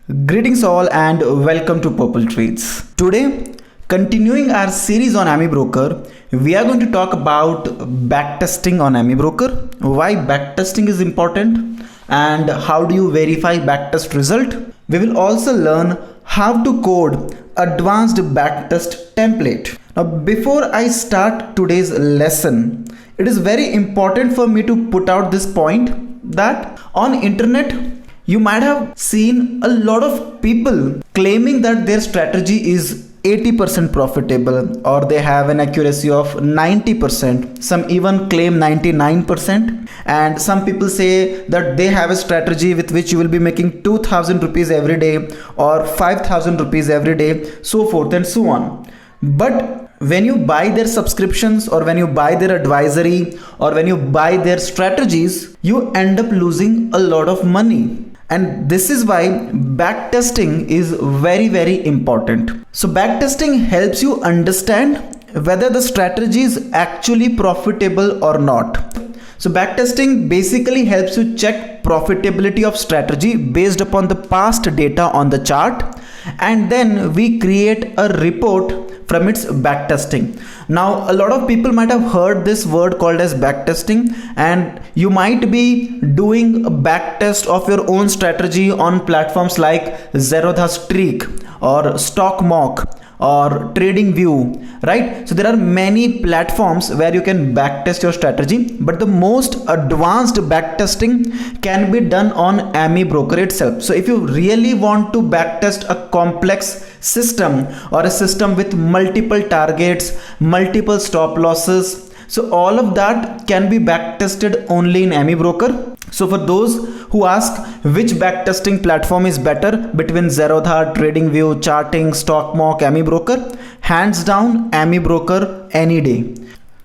Greetings all and welcome to Purple Trades. Today, continuing our series on AmiBroker, we are going to talk about backtesting on AmiBroker, why backtesting is important and how do you verify backtest result. We will also learn how to code advanced backtest template. Now before I start today's lesson, it is very important for me to put out this point that on internet you might have seen a lot of people claiming that their strategy is 80% profitable or they have an accuracy of 90%. Some even claim 99%, and some people say that they have a strategy with which you will be making 2000 rupees every day or 5000 rupees every day, so forth and so on. But when you buy their subscriptions or when you buy their advisory or when you buy their strategies, you end up losing a lot of money. And this is why backtesting is very important. So backtesting helps you understand whether the strategy is actually profitable or not. So backtesting basically helps you check profitability of strategy based upon the past data on the chart, and then we create a report from its backtesting. Now a lot of people might have heard this word called as backtesting, and you might be doing a backtest of your own strategy on platforms like Zerodha Streak or StockMock or TradingView, right? So there are many platforms where you can backtest your strategy, but the most advanced backtesting can be done on AmiBroker itself. So if you really want to backtest a complex system or a system with multiple targets, multiple stop losses, so all of that can be backtested only in AmiBroker. So for those who ask which backtesting platform is better between Zerodha, TradingView, Charting, StockMock, AmiBroker, hands down AmiBroker any day.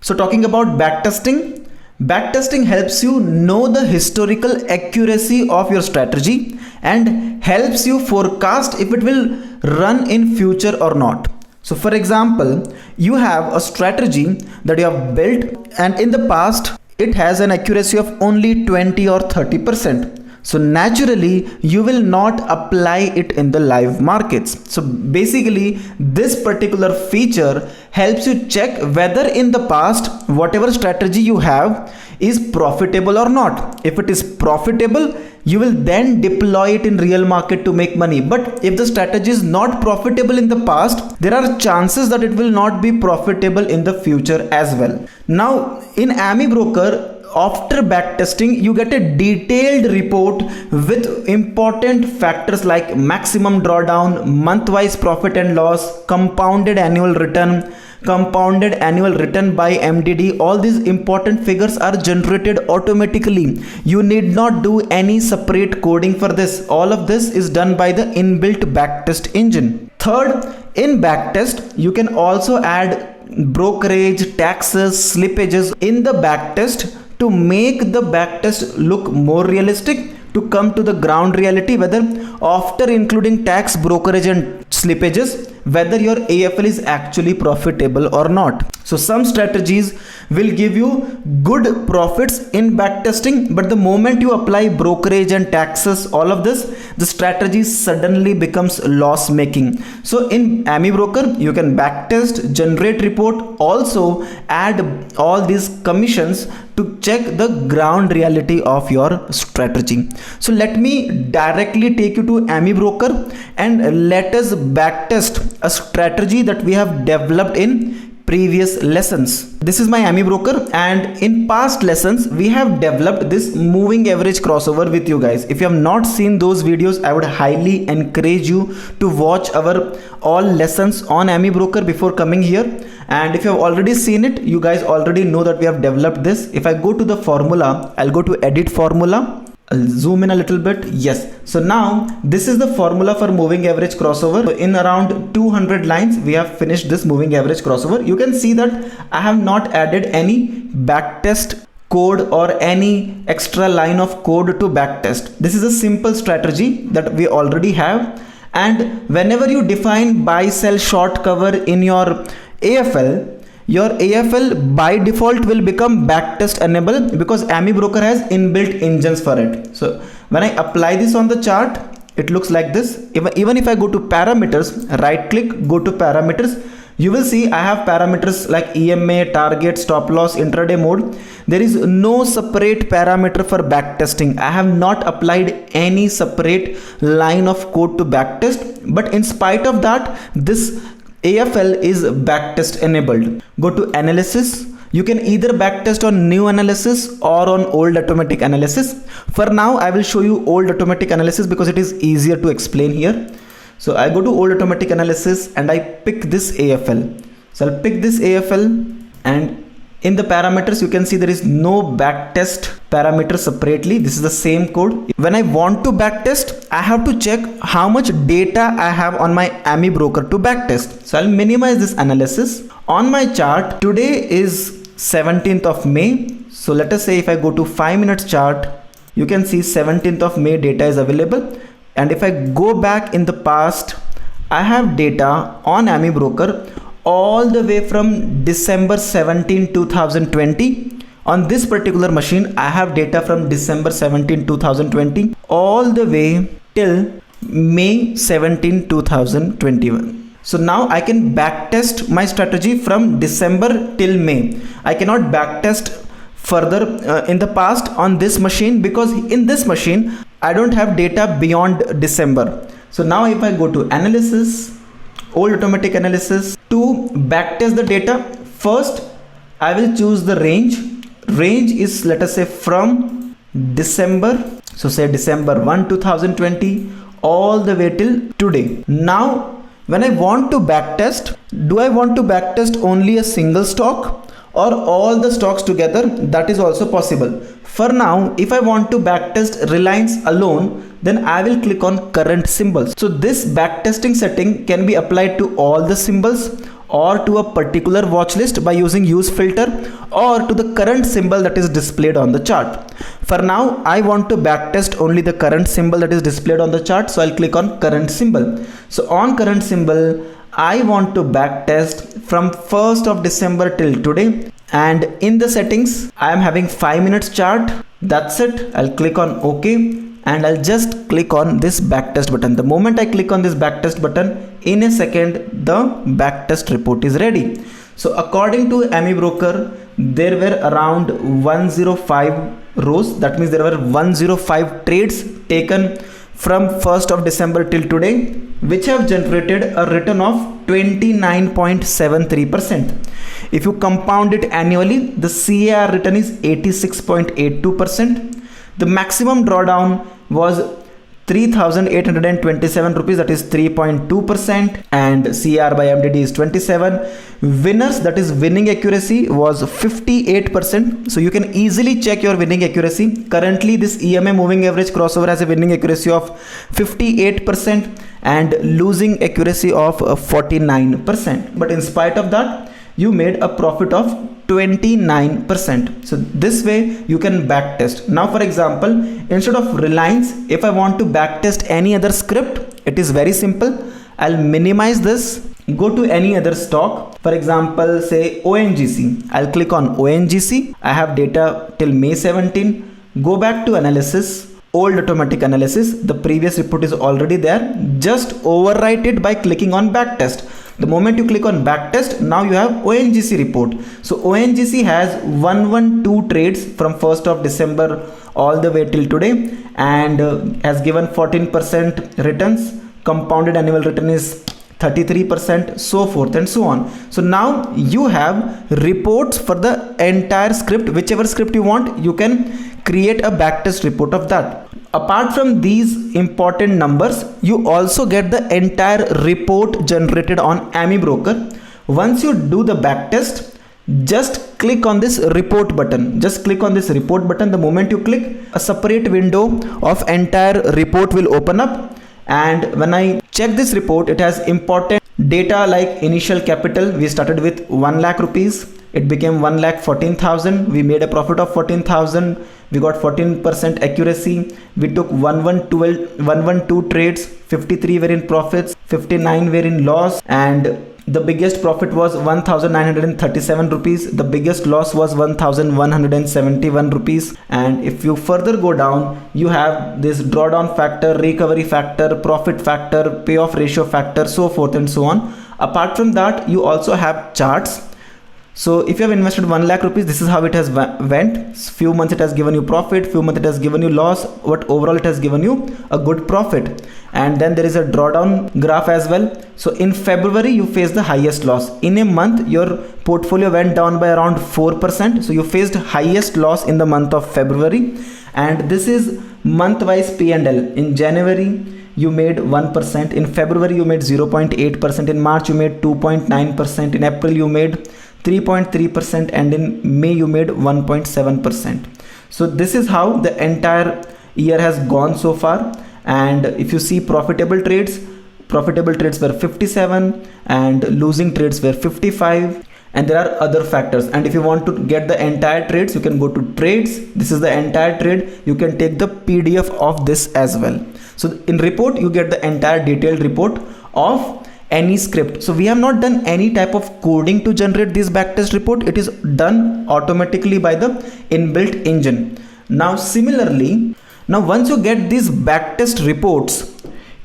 So talking about backtesting, backtesting helps you know the historical accuracy of your strategy and helps you forecast if it will run in future or not. So for example, you have a strategy that you have built and in the past it has an accuracy of only 20 or 30%. So naturally you will not apply it in the live markets. So basically this particular feature helps you check whether in the past whatever strategy you have is profitable or not. If it is profitable, you will then deploy it in real market to make money. But if the strategy is not profitable in the past, there are chances that it will not be profitable in the future as well. Now in AmiBroker, after backtesting, you get a detailed report with important factors like maximum drawdown, month-wise profit and loss, compounded annual return by MDD. All these important figures are generated automatically. You need not do any separate coding for this. All of this is done by the inbuilt backtest engine. Third, in backtest, you can also add brokerage, taxes, slippages in the backtest to make the backtest look more realistic, to come to the ground reality whether after including tax, brokerage and slippages, whether your AFL is actually profitable or not. So some strategies will give you good profits in backtesting, but the moment you apply brokerage and taxes, all of this, the strategy suddenly becomes loss making. So in AmiBroker, you can backtest, generate report, also add all these commissions to check the ground reality of your strategy. So let me directly take you to AmiBroker and let us backtest a strategy that we have developed in previous lessons. This is my AmiBroker, and in past lessons we have developed this moving average crossover with you guys. If you have not seen those videos, I would highly encourage you to watch our all lessons on AmiBroker before coming here. And if you have already seen it, you guys already know that we have developed this. If I go to the formula, I'll go to edit formula. I'll zoom in a little bit. Yes. So now this is the formula for moving average crossover. So in around 200 lines, we have finished this moving average crossover. You can see that I have not added any backtest code or any extra line of code to backtest. This is a simple strategy that we already have. And whenever you define buy, sell, short, cover in your AFL, your AFL by default will become backtest enabled because AmiBroker has inbuilt engines for it. So when I apply this on the chart, it looks like this. Even if I go to parameters, right click, go to parameters, you will see I have parameters like EMA, target, stop loss, intraday mode. There is no separate parameter for backtesting. I have not applied any separate line of code to backtest, but in spite of that, this AFL is backtest enabled. Go to analysis. You can either backtest on new analysis or on old automatic analysis. For now, I will show you old automatic analysis because it is easier to explain here. So I go to old automatic analysis and I pick this AFL. So I'll pick this AFL, and in the parameters you can see there is no backtest parameter separately. This is the same code. When I want to backtest, I have to check how much data I have on my AMI broker to backtest. So I'll minimize this analysis. On my chart, today is 17th of May. So let us say if I go to 5 minutes chart, you can see 17th of May data is available. And if I go back in the past, I have data on AMI broker all the way from December 17, 2020. On this particular machine, I have data from December 17, 2020 all the way till May 17, 2021. So now I can backtest my strategy from December till May. I cannot backtest further in the past on this machine because in this machine I don't have data beyond December. So now if I go to analysis, old automatic analysis, to backtest the data, first I will choose the range. Range is, let us say, from December, so say December 1, 2020 all the way till today. Now when I want to backtest, do I want to backtest only a single stock or all the stocks together? That is also possible. For now, if I want to backtest Reliance alone, then I will click on current symbols. So this backtesting setting can be applied to all the symbols or to a particular watch list by using use filter or to the current symbol that is displayed on the chart. For now, I want to backtest only the current symbol that is displayed on the chart. So I'll click on current symbol. So on current symbol, I want to backtest from 1st of December till today. And in the settings, I am having 5 minutes chart. That's it. I'll click on OK. And I'll just click on this backtest button. The moment I click on this backtest button, in a second, the backtest report is ready. So according to AMI broker, there were around 105 rows. That means there were 105 trades taken from 1st of December till today, which have generated a return of 29.73%. If you compound it annually, the CAR return is 86.82%. The maximum drawdown was 3,827 rupees, that is 3.2%, and CR by MDD is 27. Winners, that is winning accuracy, was 58%. So you can easily check your winning accuracy. Currently this EMA moving average crossover has a winning accuracy of 58% and losing accuracy of 49%. But in spite of that, you made a profit of 29%. So this way you can backtest. Now for example, instead of Reliance, if I want to backtest any other script, it is very simple. I'll minimize this, go to any other stock, for example say ONGC. I'll click on ONGC. I have data till May 17. Go back to analysis, old automatic analysis. The previous report is already there. Just overwrite it by clicking on backtest. The moment you click on backtest, now you have ONGC report. So ONGC has 112 trades from 1st of December all the way till today and has given 14% returns. Compounded annual return is 33%, so forth and so on. So now you have reports for the entire script. Whichever script you want, you can create a backtest report of that. Apart from these important numbers, you also get the entire report generated on AMI broker. Once you do the backtest, just click on this report button. Just click on this report button. The moment you click, a separate window of entire report will open up. And when I check this report, it has important data like initial capital. We started with 1 lakh rupees. It became 1,14,000. We made a profit of 14,000. We got 14% accuracy. We took 112 trades. 53 were in profits, 59 were in loss, and the biggest profit was 1937 rupees, the biggest loss was 1171 rupees. And if you further go down, you have this drawdown factor, recovery factor, profit factor, payoff ratio factor, so forth and so on. Apart from that, you also have charts. So if you have invested 1 lakh rupees, this is how it has went. Few months it has given you profit, few months it has given you loss, but overall it has given you a good profit. And then there is a drawdown graph as well. So in February you faced the highest loss. In a month your portfolio went down by around 4%. So you faced highest loss in the month of February. And this is month-wise P&L. In January you made 1%, in February you made 0.8%, in March you made 2.9%, in April you made 3.3%, and in May you made 1.7%. So this is how the entire year has gone so far. And if you see profitable trades were 57 and losing trades were 55. And there are other factors. And if you want to get the entire trades, you can go to trades. This is the entire trade. You can take the PDF of this as well. So in report, you get the entire detailed report of any script. So we have not done any type of coding to generate this backtest report. It is done automatically by the inbuilt engine. Now similarly, once you get these backtest reports,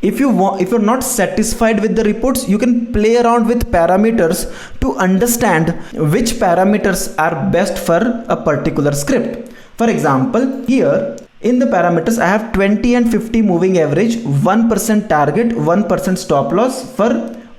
if you're not satisfied with the reports, you can play around with parameters to understand which parameters are best for a particular script. For example, here in the parameters I have 20 and 50 moving average, 1% target, 1% stop loss for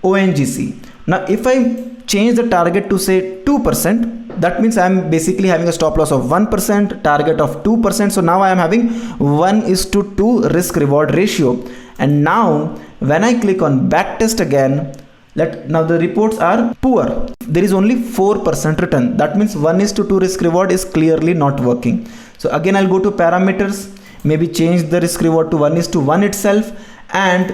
ONGC. Now if I change the target to say 2%, that means I am basically having a stop loss of 1%, target of 2%. So now I am having 1:2 risk reward ratio. And now when I click on backtest again, now the reports are poor. There is only 4% return. That means 1:2 risk reward is clearly not working. So again I'll go to parameters, maybe change the risk reward to 1:1 itself, and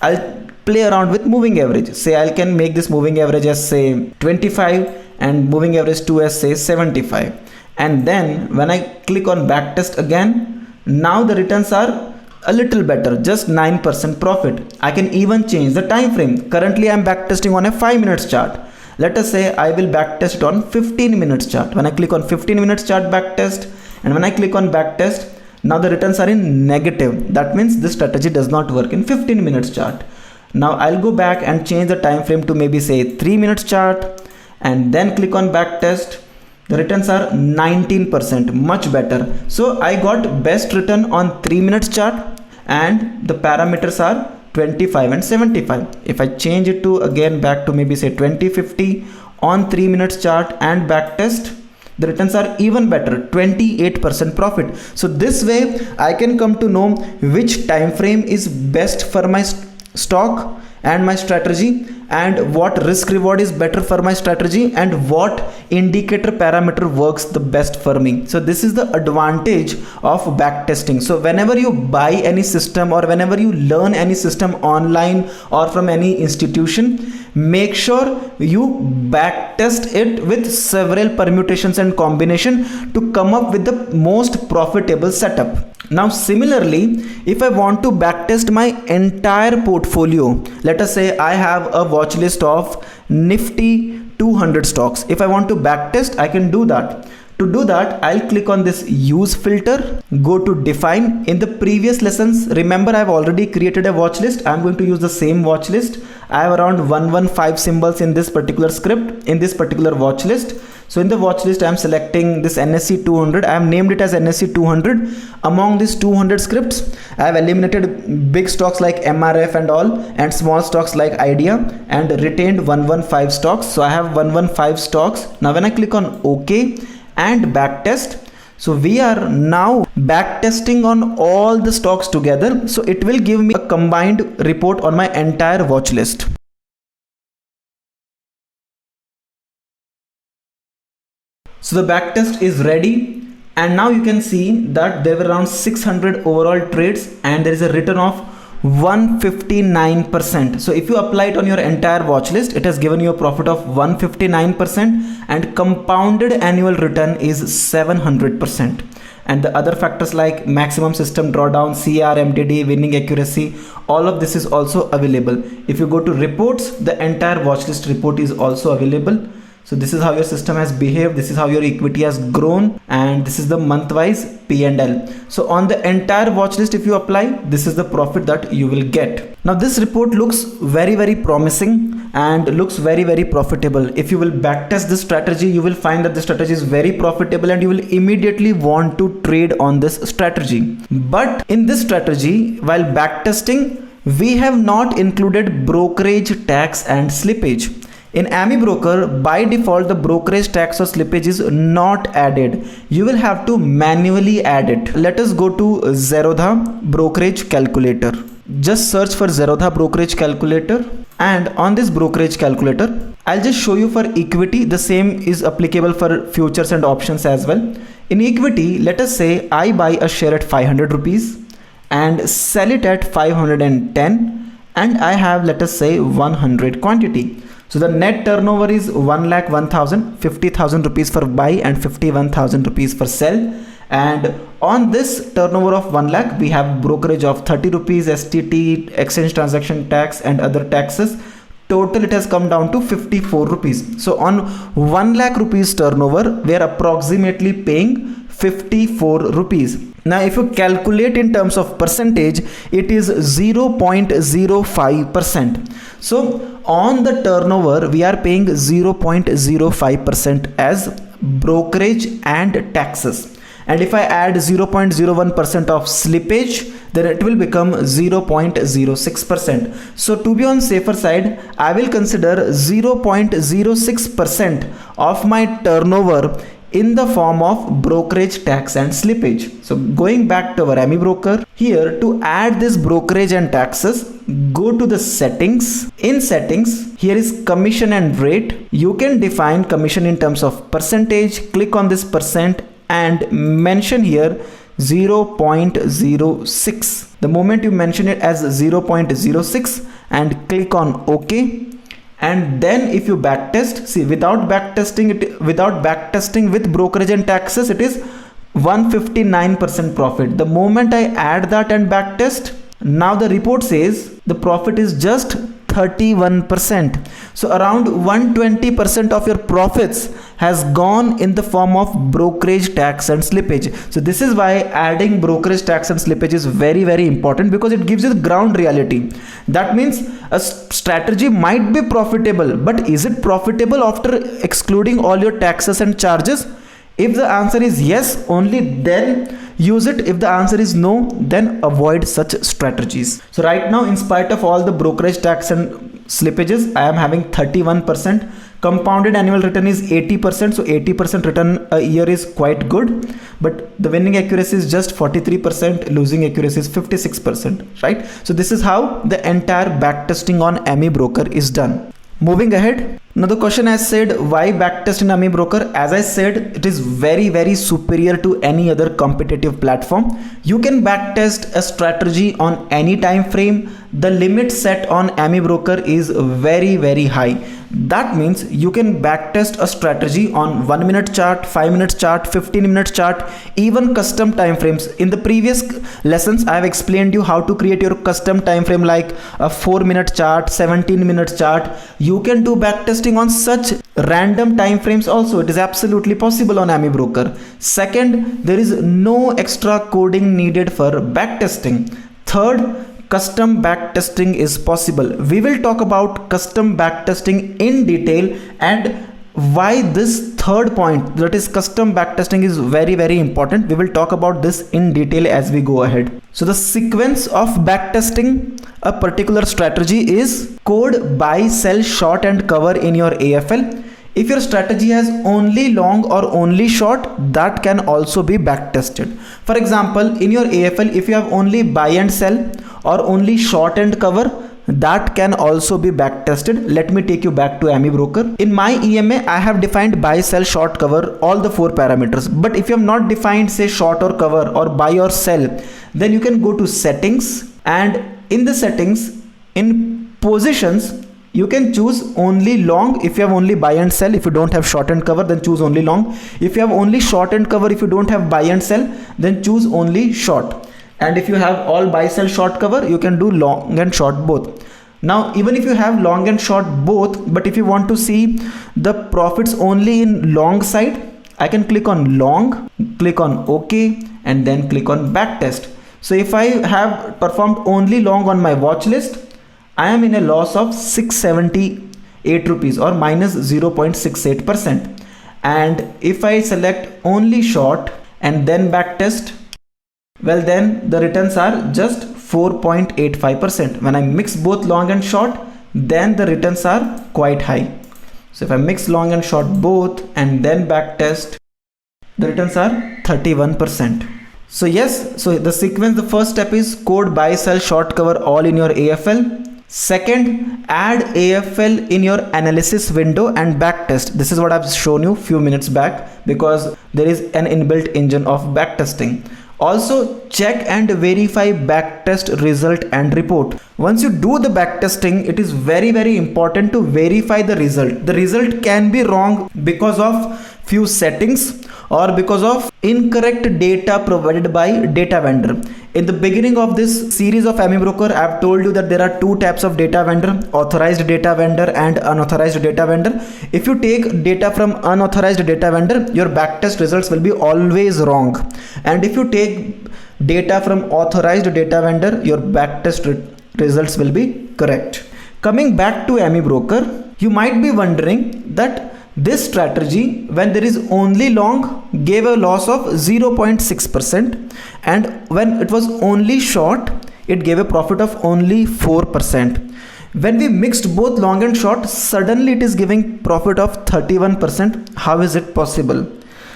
I'll play around with moving average. Say I can make this moving average as say 25 and moving average 2 as say 75. And then when I click on backtest again, now the returns are a little better, just 9% profit. I can even change the time frame. Currently I am backtesting on a 5 minutes chart. Let us say I will backtest on 15 minutes chart. When I click on 15 minutes chart backtest, and when I click on backtest, now the returns are in negative. That means this strategy does not work in 15 minutes chart. Now I'll go back and change the time frame to maybe say 3 minutes chart, and then click on backtest. The returns are 19%, much better. So I got best return on 3 minutes chart, and the parameters are 25 and 75. If I change it to again back to maybe say 2050 on 3 minutes chart and backtest, the returns are even better, 28% profit. So this way I can come to know which time frame is best for my stock and my strategy, and what risk reward is better for my strategy, and what indicator parameter works the best for me. So this is the advantage of backtesting. So whenever you buy any system or whenever you learn any system online or from any institution, make sure you backtest it with several permutations and combination to come up with the most profitable setup. Now similarly, if I want to backtest my entire portfolio, let us say I have a watch list of Nifty 200 stocks. If I want to backtest, I can do that. To do that, I'll click on this use filter, go to define. In the previous lessons, remember I've already created a watch list. I'm going to use the same watch list. I have around 115 symbols in this particular script, in this particular watch list. So in the watch list, I'm selecting this NSE 200. I have named it as NSE 200. Among these 200 scripts, I have eliminated big stocks like MRF and all, and small stocks like Idea, and retained 115 stocks. So I have 115 stocks. Now when I click on OK and backtest, so we are now backtesting on all the stocks together. So it will give me a combined report on my entire watch list. So the backtest is ready, and now you can see that there were around 600 overall trades and there is a return of 159%. So if you apply it on your entire watch list, it has given you a profit of 159%, and compounded annual return is 700%. and the other factors like maximum system drawdown, CR, MDD, winning accuracy, all of this is also available. If you go to reports, the entire watchlist report is also available. So this is how your system has behaved, this is how your equity has grown, and this is the month-wise P&L. So on the entire watch list, if you apply, this is the profit that you will get. Now this report looks very promising and looks very profitable. If you will backtest this strategy, you will find that the strategy is very profitable and you will immediately want to trade on this strategy. But in this strategy, while backtesting, we have not included brokerage, tax and slippage. In AmiBroker, by default, the brokerage, tax or slippage is not added. You will have to manually add it. Let us go to Zerodha brokerage calculator. Just search for Zerodha brokerage calculator, and on this brokerage calculator, I'll just show you for equity. The same is applicable for futures and options as well. In equity, let us say I buy a share at 500 rupees and sell it at 510, and I have, let us say, 100 quantity. So the net turnover is 1,01,000, 50,000 rupees for buy and 51,000 rupees for sell. And on this turnover of 1 lakh, we have brokerage of 30 rupees, STT, exchange transaction tax and other taxes. Total it has come down to 54 rupees. So on 1 lakh rupees turnover, we are approximately paying 54 rupees. Now if you calculate in terms of percentage, it is 0.05%. So on the turnover, we are paying 0.05% as brokerage and taxes. And if I add 0.01% of slippage, then it will become 0.06%. So to be on safer side, I will consider 0.06% of my turnover in the form of brokerage, tax and slippage. So going back to our AmiBroker, here to add this brokerage and taxes, go to the settings. In settings, here is commission and rate. You can define commission in terms of percentage. Click on this percent and mention here 0.06. The moment you mention it as 0.06 and click on OK, and then if you backtest, see, without backtesting with brokerage and taxes, it is 159% profit. The moment I add that and backtest, now the report says the profit is just 31%. So around 120% of your profits has gone in the form of brokerage, tax and slippage. So this is why adding brokerage, tax and slippage is very important, because it gives you the ground reality. That means a strategy might be profitable, but is it profitable after excluding all your taxes and charges? If the answer is yes, only then use it. If the answer is no, then avoid such strategies. So right now, in spite of all the brokerage, tax and slippages, I am having 31%. Compounded annual return is 80%. So 80% return a year is quite good. But the winning accuracy is just 43%. Losing accuracy is 56%, right? So this is how the entire backtesting on AmiBroker is done. Moving ahead, now the question has said, why backtest in AmiBroker? As I said, it is very superior to any other competitive platform. You can backtest a strategy on any time frame. The limit set on AmiBroker is very high. That means you can backtest a strategy on 1 minute chart, 5 minute chart, 15 minute chart, even custom time frames. In the previous lessons, I have explained you how to create your custom time frame like a 4 minute chart, 17 minute chart. You can do backtesting on such random time frames also. It is absolutely possible on AmiBroker. Second, there is no extra coding needed for backtesting. Third, custom backtesting is possible. We will talk about custom backtesting in detail and why this third point, that is custom backtesting, is very important. We will talk about this in detail as we go ahead. So the sequence of backtesting a particular strategy is code, buy, sell, short and cover in your AFL. If your strategy has only long or only short, that can also be backtested. For example, in your AFL, if you have only buy and sell or only short and cover, that can also be backtested. Let me take you back to AmiBroker. In my EMA, I have defined buy, sell, short, cover, all the 4 parameters. But if you have not defined, say, short or cover or buy or sell, then you can go to settings, and in the settings, in positions, You can choose only long if you have only buy and sell. If you don't have short and cover, then choose only long. If you have only short and cover, if you don't have buy and sell, then choose only short. And if you have all buy, sell, short, cover, you can do long and short both. Now even if you have long and short both, but if you want to see the profits only in long side, I can click on long, click on OK, and then click on backtest. So if I have performed only long on my watch list, I am in a loss of 678 rupees or minus 0.68%. And if I select only short and then backtest, well, then the returns are just 4.85%. When I mix both long and short, then the returns are quite high. So if I mix long and short both and then backtest, the returns are 31%. So yes, so the sequence, the first step is code buy, sell, short, cover all in your AFL. Second, add AFL in your analysis window and backtest. This is what I've shown you few minutes back, because there is an inbuilt engine of backtesting. Also check and verify backtest result and report. Once you do the backtesting, it is very important to verify the result. The result can be wrong because of few settings or because of incorrect data provided by data vendor. In the beginning of this series of AmiBroker, I have told you that there are two types of data vendor: authorized data vendor and unauthorized data vendor. If you take data from unauthorized data vendor, your backtest results will be always wrong. And if you take data from authorized data vendor, your backtest results will be correct. Coming back to AmiBroker, you might be wondering that this strategy, when there is only long, gave a loss of 0.6%, and when it was only short, it gave a profit of only 4%. When we mixed both long and short, suddenly it is giving profit of 31%. How is it possible?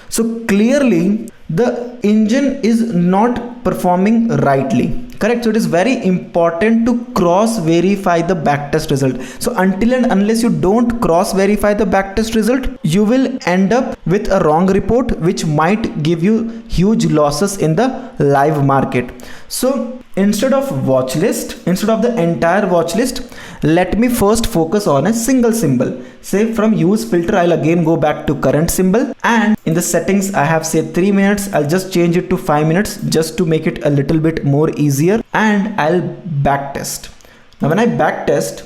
So clearly the engine is not performing rightly. Correct. So it is very important to cross verify the backtest result. So until and unless you don't cross verify the backtest result, you will end up with a wrong report, which might give you huge losses in the live market. So instead of watch list, instead of the entire watch list, let me first focus on a single symbol. Say from use filter, I'll again go back to current symbol, and in the settings I have say 3 minutes. I'll just change it to 5 minutes just to make it a little bit more easier, and I'll backtest. Now when I backtest,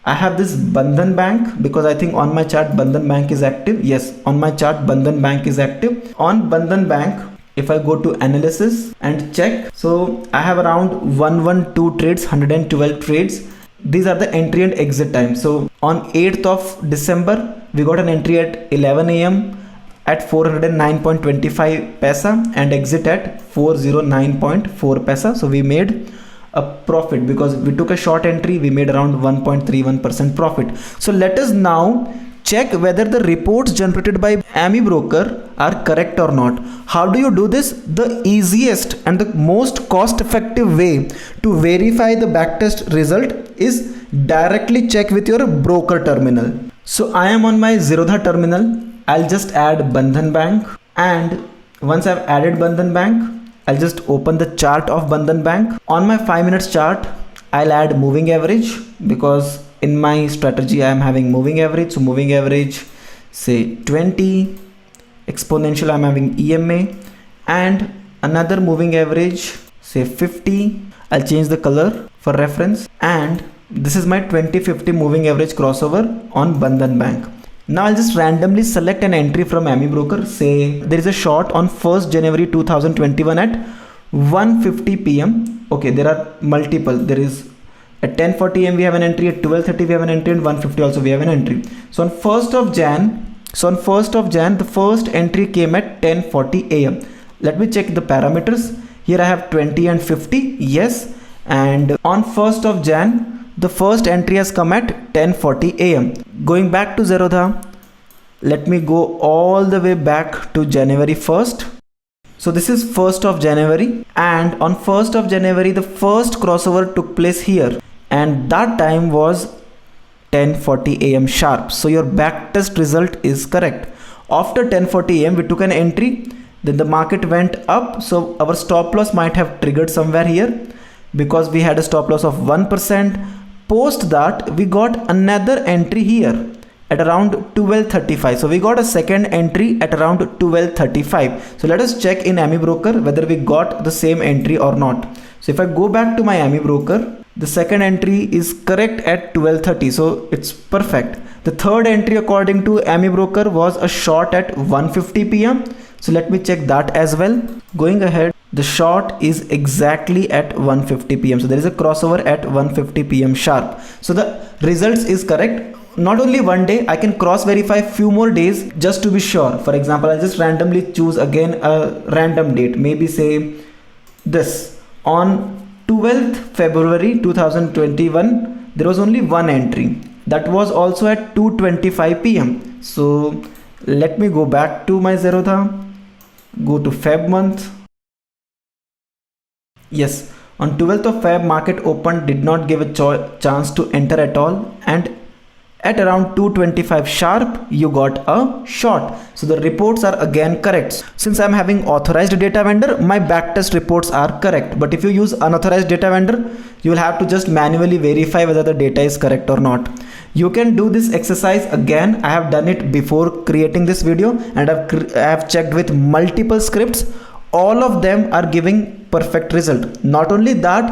I have this Bandhan Bank, because I think on my chart Bandhan Bank is active. Yes, on my chart Bandhan Bank is active. On Bandhan Bank, if I go to analysis and check, so I have around 112 trades, 112 trades. These are the entry and exit time. So on 8th of December, we got an entry at 11 a.m. at 409.25 paisa and exit at 409.4 paisa. So we made a profit because we took a short entry. We made around 1.31% profit. So let us now check whether the reports generated by AmiBroker are correct or not. How do you do this? The easiest and the most cost effective way to verify the backtest result is directly check with your broker terminal. So I am on my Zerodha terminal. I'll just add Bandhan Bank, and once I've added Bandhan Bank, I'll just open the chart of Bandhan Bank. On my 5 minutes chart, I'll add moving average, because in my strategy I am having moving average. So moving average, say 20, exponential I'm having EMA, and another moving average, say 50. I'll change the color for reference, and this is my 20-50 moving average crossover on Bandhan Bank. Now I'll just randomly select an entry from AmiBroker. Say there is a short on 1st January 2021 at 1:50 p.m. Okay, there are multiple. There is at 10:40 am we have an entry, at 12:30 we have an entry, and 1:50 also we have an entry. So on 1st of Jan, the first entry came at 10:40 am. Let me check the parameters. Here I have 20 and 50. Yes, and on 1st of Jan, the first entry has come at 10:40 am. Going back to Zerodha, let me go all the way back to January 1st. So this is 1st of January, and on 1st of January the first crossover took place here, and that time was 10:40 am sharp. So your backtest result is correct. After 10:40 am we took an entry, then the market went up, so our stop loss might have triggered somewhere here, because we had a stop loss of 1%. Post that we got another entry here at around 12:35. So we got a second entry at around 12:35. So let us check in AmiBroker whether we got the same entry or not. So if I go back to my AmiBroker, the second entry is correct at 12:30. So it's perfect. The third entry according to AmiBroker was a short at 1:50 p.m. So let me check that as well. Going ahead, the short is exactly at 1:50 p.m. So there is a crossover at 1:50 p.m. sharp. So the results is correct. Not only one day, I can cross verify few more days just to be sure. For example, I'll just randomly choose again a random date, maybe say this on 12th February 2021. There was only one entry, that was also at 2:25 p.m. So let me go back to my Zerodha, go to Feb month. Yes, on 12th of Feb market opened, did not give a chance to enter at all, and at around 2:25 sharp you got a short. So the reports are again correct. Since I'm having authorized data vendor, my backtest reports are correct. But if you use unauthorized data vendor, you will have to just manually verify whether the data is correct or not. You can do this exercise again. I have done it before creating this video, and I have checked with multiple scripts. All of them are giving perfect result. Not only that,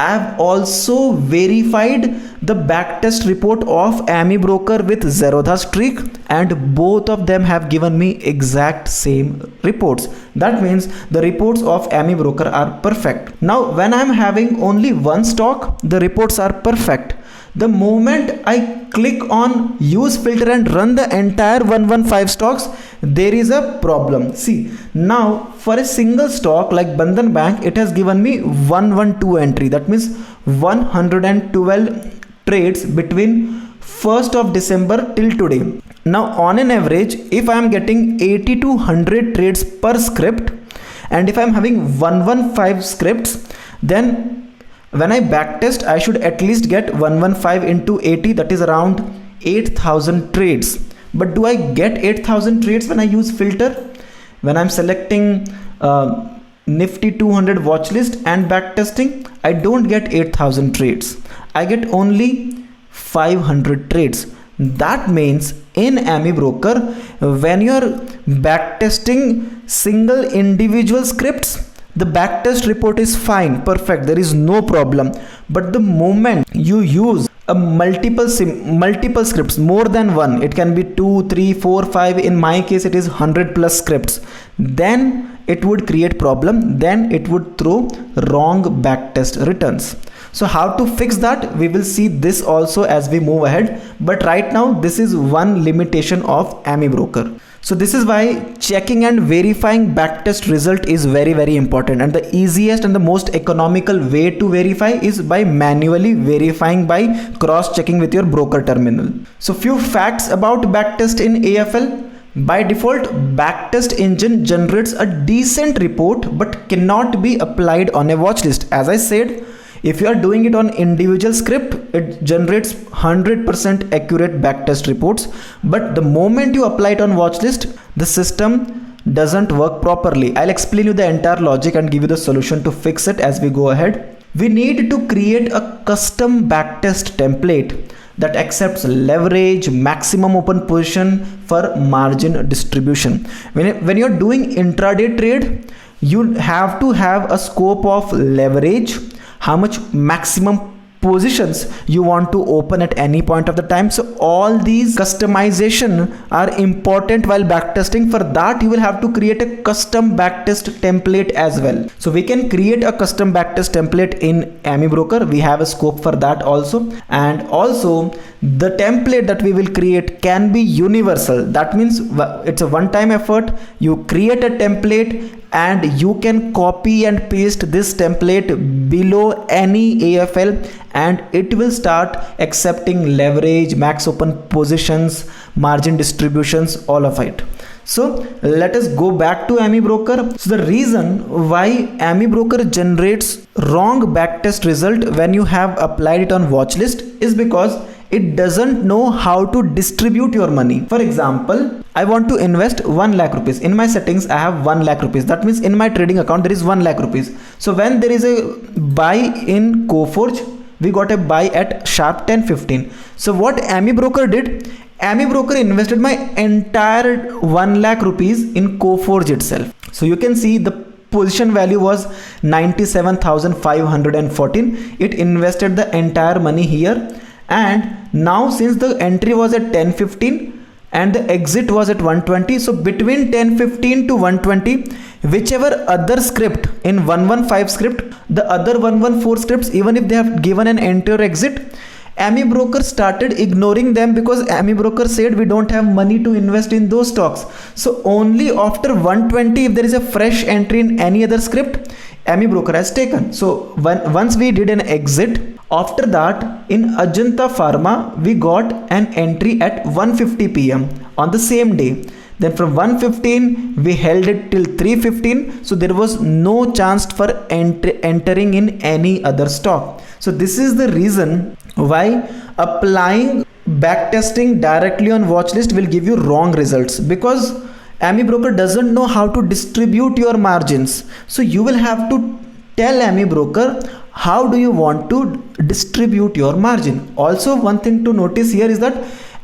I have also verified the backtest report of AmiBroker with Zerodha Streak, and both of them have given me exact same reports. That means the reports of AmiBroker are perfect. Now when I am having only one stock, the reports are perfect. The moment I click on use filter and run the entire 115 stocks, there is a problem. See, now for a single stock like Bandhan Bank, it has given me 112 entry. That means 112 trades between 1st of December till today. Now on an average, if I am getting 80 to 100 trades per script, and if I am having 115 scripts, then when I backtest, I should at least get 115 into 80, that is around 8,000 trades. But do I get 8,000 trades when I use filter? When I'm selecting Nifty 200 watch list and backtesting, I don't get 8,000 trades. I get only 500 trades. That means in AmiBroker, when you're backtesting single individual scripts, the backtest report is fine, perfect, there is no problem. But the moment you use a multiple scripts, more than one, it can be 2, 3, 4, 5, in my case it is 100 plus scripts, then it would create problem, then it would throw wrong backtest returns. So how to fix that, we will see this also as we move ahead, but right now this is one limitation of AmiBroker. So this is why checking and verifying backtest result is very important, and the easiest and the most economical way to verify is by manually verifying by cross checking with your broker terminal. So few facts about backtest in AFL. By default, backtest engine generates a decent report but cannot be applied on a watch list. As I said, if you are doing it on individual script, it generates 100% accurate backtest reports. But the moment you apply it on watchlist, the system doesn't work properly. I'll explain you the entire logic and give you the solution to fix it as we go ahead. We need to create a custom backtest template that accepts leverage, maximum open position for margin distribution. When you're doing intraday trade, you have to have a scope of leverage, how much maximum positions you want to open at any point of the time. So all these customization are important while backtesting. For that, you will have to create a custom backtest template as well. So we can create a custom backtest template in AmiBroker. We have a scope for that also. And also the template that we will create can be universal. That means it's a one-time effort. You create a template and you can copy and paste this template below any AFL, and it will start accepting leverage, max open positions, margin distributions, all of it. So let us go back to AmiBroker. So the reason why AmiBroker generates wrong backtest result when you have applied it on watchlist is because it doesn't know how to distribute your money. For example, I want to invest 1 lakh rupees. In my settings, I have 1 lakh rupees. That means in my trading account, there is 1 lakh rupees. So when there is a buy in Coforge, we got a buy at sharp 10:15. So what AmiBroker did, AmiBroker invested my entire 1 lakh rupees in Coforge itself. So you can see the position value was 97,514. It invested the entire money here, and now since the entry was at 10:15 and the exit was at 120, so between 10:15 to 120, whichever other script in 115 script, the other 114 scripts, even if they have given an enter or exit, AmiBroker started ignoring them because AmiBroker said we don't have money to invest in those stocks. So only after 120, if there is a fresh entry in any other script, AmiBroker has taken. So once we did an exit, after that in Ajanta Pharma we got an entry at 1:50 p.m. on the same day. Then from 1:15 we held it till 3:15, so there was no chance for entering in any other stock. So this is the reason why applying backtesting directly on watchlist will give you wrong results, because AmiBroker doesn't know how to distribute your margins. So you will have to tell AmiBroker how do you want to distribute your margin. Also, one thing to notice here is that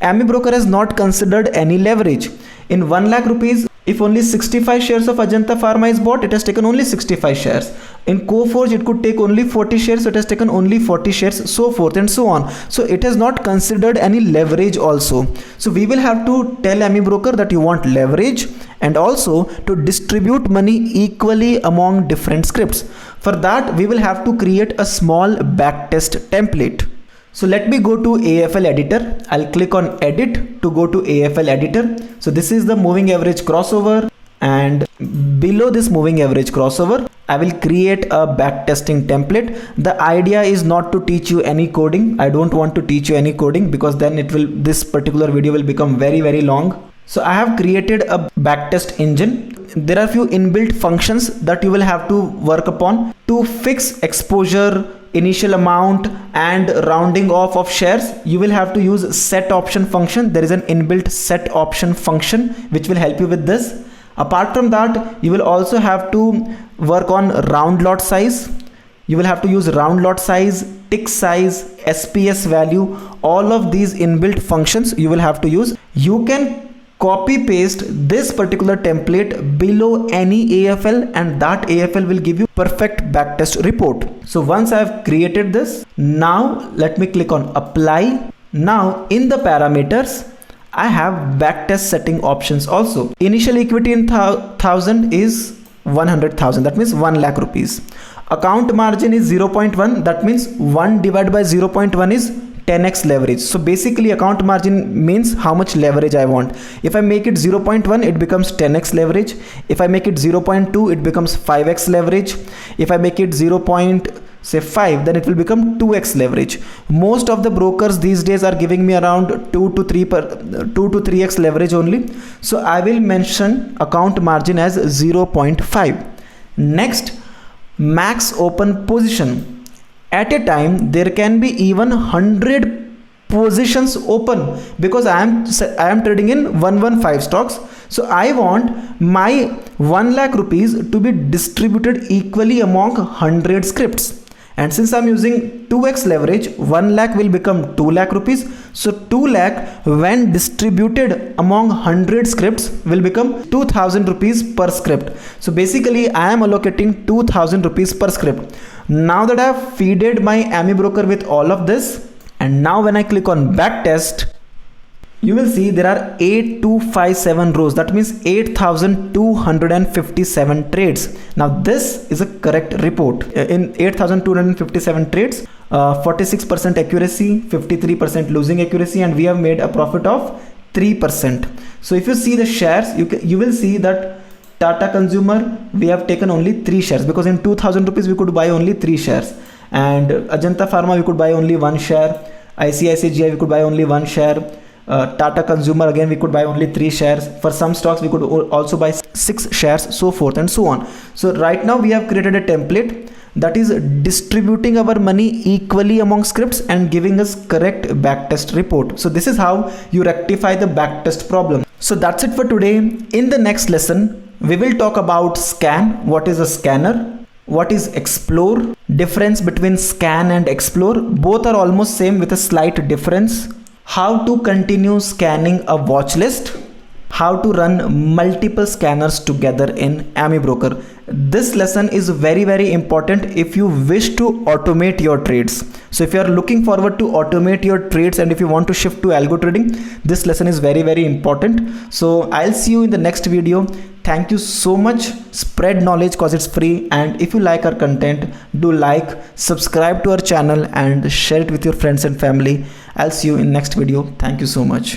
AmiBroker has not considered any leverage. In 1 lakh rupees, if only 65 shares of Ajanta Pharma is bought, it has taken only 65 shares. In Coforge, it could take only 40 shares, so it has taken only 40 shares, so forth and so on. So it has not considered any leverage also. So we will have to tell AmiBroker that you want leverage and also to distribute money equally among different scripts. For that, we will have to create a small backtest template. So let me go to AFL editor. I'll click on edit to go to AFL editor. So this is the moving average crossover, and below this moving average crossover, I will create a backtesting template. The idea is not to teach you any coding. I don't want to teach you any coding because then this particular video will become very long. So I have created a backtest engine. There are few inbuilt functions that you will have to work upon to fix exposure, initial amount and rounding off of shares. You will have to use set option function. There is an inbuilt set option function which will help you with this. Apart from that, you will also have to work on round lot size. You will have to use round lot size, tick size, SPS value. All of these inbuilt functions you will have to use. You can copy paste this particular template below any AFL, and that AFL will give you perfect backtest report. So once I have created this, now let me click on apply. Now in the parameters, I have backtest setting options also. Initial equity in 1000 is 100,000, that means 1 lakh rupees. Account margin is 0.1, that means 1 divided by 0.1 is 10x leverage. So basically account margin means how much leverage I want. If I make it 0.1, it becomes 10x leverage. If I make it 0.2, it becomes 5x leverage. If I make it 0.5, then it will become 2x leverage. Most of the brokers these days are giving me around 2 to 3x leverage only. So I will mention account margin as 0.5. Next, max open position. At a time there can be even 100 positions open, because I am trading in 115 stocks. So I want my 1 lakh rupees to be distributed equally among 100 scripts, and since I'm using 2x leverage, 1 lakh will become 2 lakh rupees. So 2 lakh when distributed among 100 scripts will become 2000 rupees per script. So basically I am allocating 2000 rupees per script. Now that I have feeded my AmiBroker with all of this, and now when I click on backtest, you will see there are 8257 rows. That means 8257 trades. Now this is a correct report. In 8257 trades, 46% accuracy, 53% losing accuracy, and we have made a profit of 3%. So if you see the shares, you will see that Tata Consumer, we have taken only 3 shares, because in 2000 rupees we could buy only 3 shares, and Ajanta Pharma we could buy only 1 share, ICICI we could buy only 1 share, Tata Consumer again we could buy only 3 shares. For some stocks we could also buy 6 shares, so forth and so on. So right now we have created a template that is distributing our money equally among scripts and giving us correct backtest report. So this is how you rectify the backtest problem. So that's it for today. In the next lesson, we will talk about scan. What is a scanner? what is explore, difference between scan and explore, both are almost same with a slight difference, how to continue scanning a watch list, how to run multiple scanners together in AmiBroker. This lesson is very important if you wish to automate your trades. So if you are looking forward to automate your trades and if you want to shift to algo trading, this lesson is very important. So I'll see you in the next video. Thank you so much. Spread knowledge cause it's free, and if you like our content, do like, subscribe to our channel and share it with your friends and family. I'll see you in next video. Thank you so much.